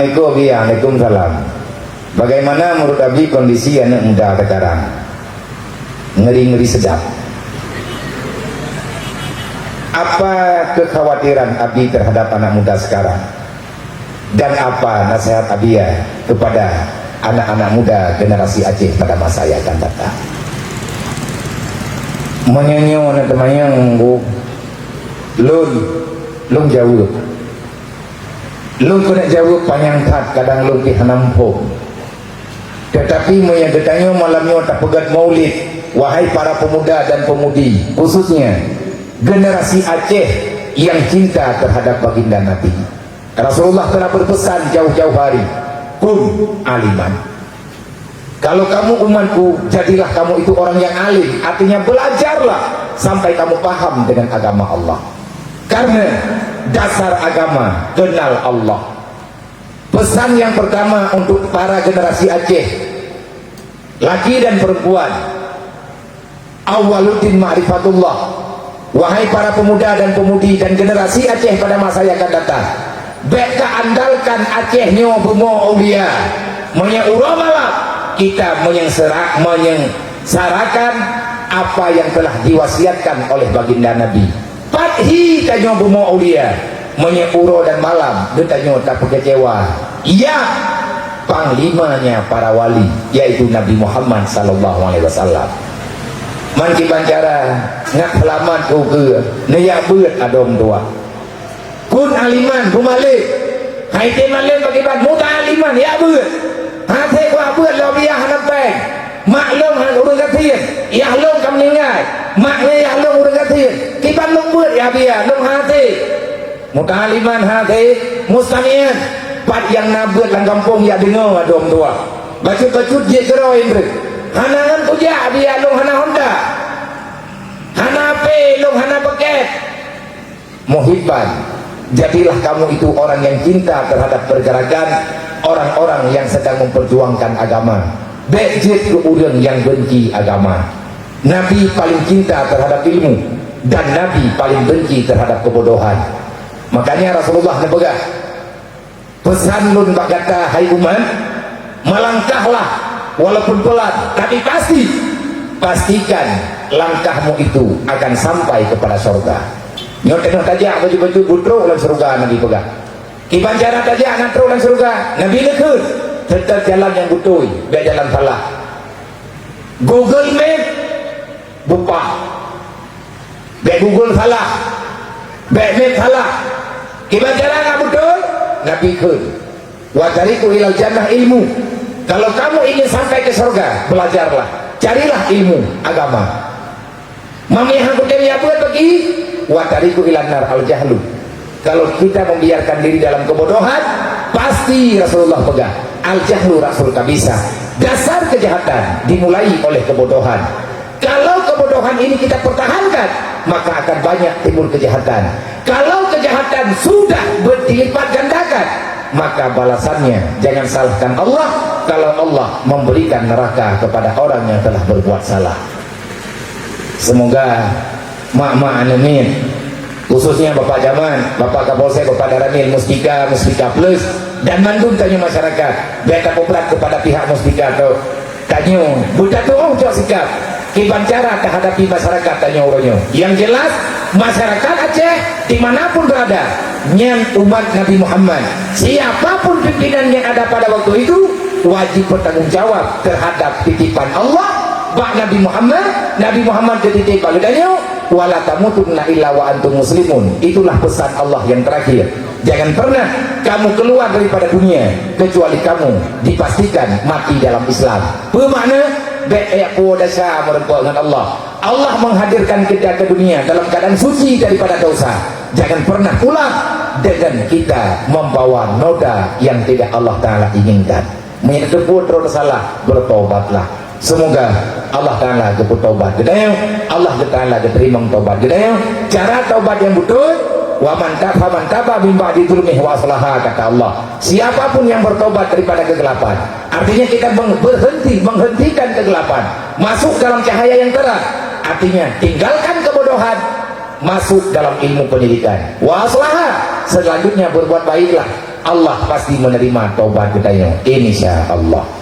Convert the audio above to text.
Waalaikumsalam. Bagaimana menurut Abi kondisi anak muda sekarang? Ngeri-ngeri sedap. Apa kekhawatiran Abi terhadap anak muda sekarang? Dan apa nasihat Abi ya kepada anak-anak muda generasi Aceh pada masa yang akan datang? Menyanyi anak temannya lun jauh. Lung kena jawab panjang tat kadang lung dihanampung. Tetapi menyagetanya malamnya tak pegat maulid. Wahai para pemuda dan pemudi, khususnya generasi Aceh yang cinta terhadap baginda Nabi, Rasulullah telah berpesan jauh-jauh hari, kun aliman. Kalau kamu umatku, jadilah kamu itu orang yang alim. Artinya belajarlah sampai kamu paham dengan agama Allah. Karena dasar agama kenal Allah. Pesan yang pertama untuk para generasi Aceh, laki dan perempuan, awaluddin ma'rifatullah. Wahai para pemuda dan pemudi dan generasi Aceh pada masa yang akan datang, beka andalkan Aceh nyo bumo aulia menyeuramalah kita menyengsarakan apa yang telah diwasiatkan oleh baginda Nabi. Fathi tanyo bumo aulia menyeuro dan malam detanyo tak kecewa. Ia panglimanya para wali, yaitu Nabi Muhammad sallallahu alaihi wasallam. Man kibancara ngak selamat ku ke neyak beut adom tua. Kun aliman bumalik. Hai te malen bagiban muta aliman ya beut. Ha te ku beut lo biah hanapeng. Maklum han urang katien, ya long kam ningai. Makne ya long urang katien. Kiban long beut ya biah long hati. Muta'aliman hati mustamian pat yang nabut lang kampung ya dengar adom tua. Bacut-bacut je gero indre. Hanangan puja dia long hana Honda. Hana pe long hana paket. Muhibban, jadilah kamu itu orang yang cinta terhadap pergerakan orang-orang yang sedang memperjuangkan agama. Bejit ke urang yang benci agama. Nabi paling cinta terhadap ilmu dan Nabi paling benci terhadap kebodohan. Makanya Rasulullah nebegah pesan lun bagata hai umat, melangkahlah walaupun pelan, tapi pastikan langkahmu itu akan sampai kepada surga. Nyoteno tajak baju-baju butro ulang surga Nabi pegang. Kibancara tajak ngatro ulang surga Nabi lekut tetap jalan yang butui, biar jalan salah. Google Map bupa, biar Google salah, biar Map salah. Kibancara nggak betul, Nabi kun. Wajariku ilal jannah ilmu. Kalau kamu ingin sampai ke surga, belajarlah, carilah ilmu agama. Mamihan kudemi apa bagi? Watariku ilanar al jahlu. Kalau kita membiarkan diri dalam kebodohan, pasti Rasulullah pegang al jahlu Rasul kabisa. Dasar kejahatan dimulai oleh kebodohan. Kalau kebodohan ini kita pertahankan, maka akan banyak timbul kejahatan. Kalau kejahatan sudah berlipat gandakan, maka balasannya jangan salahkan Allah. Kalau Allah memberikan neraka kepada orang yang telah berbuat salah. Semoga mak-mak anemin, khususnya Bapak Jaman, Bapak Kapolsek, Bapak Daramil, Mustika Plus, dan mandum tanya masyarakat, beta poplat kepada pihak Mustika atau tanya, buta tu jauh sikap kibancara terhadapi masyarakat tanya orangnya. Yang jelas masyarakat Aceh dimanapun berada, nyen umat Nabi Muhammad, siapapun pimpinan yang ada pada waktu itu wajib bertanggung jawab terhadap titipan Allah. Bak Nabi Muhammad ketitip bagedanya wala tamutunna illa wa antum muslimun. Itulah pesan Allah yang terakhir. Jangan pernah kamu keluar daripada dunia kecuali kamu dipastikan mati dalam Islam. Bermakna dasa dengan Allah. Allah menghadirkan kita ke dunia dalam keadaan suci daripada dosa. Jangan pernah pulang dengan kita membawa noda yang tidak Allah Ta'ala inginkan. Menyebut terus salah, bertobatlah. Semoga Allah Ta'ala jemput taubat gedayang, Allah Ta'ala diterima taubat gedayang. Cara taubat yang betul, wa man taba min ba'di dzulmihi wa aslaha, kata Allah. Siapapun yang bertobat daripada kegelapan, artinya kita menghentikan kegelapan, masuk dalam cahaya yang terang. Artinya tinggalkan kebodohan, masuk dalam ilmu pendidikan. Wa aslaha, selanjutnya berbuat baiklah. Allah pasti menerima taubat kita, insya Allah.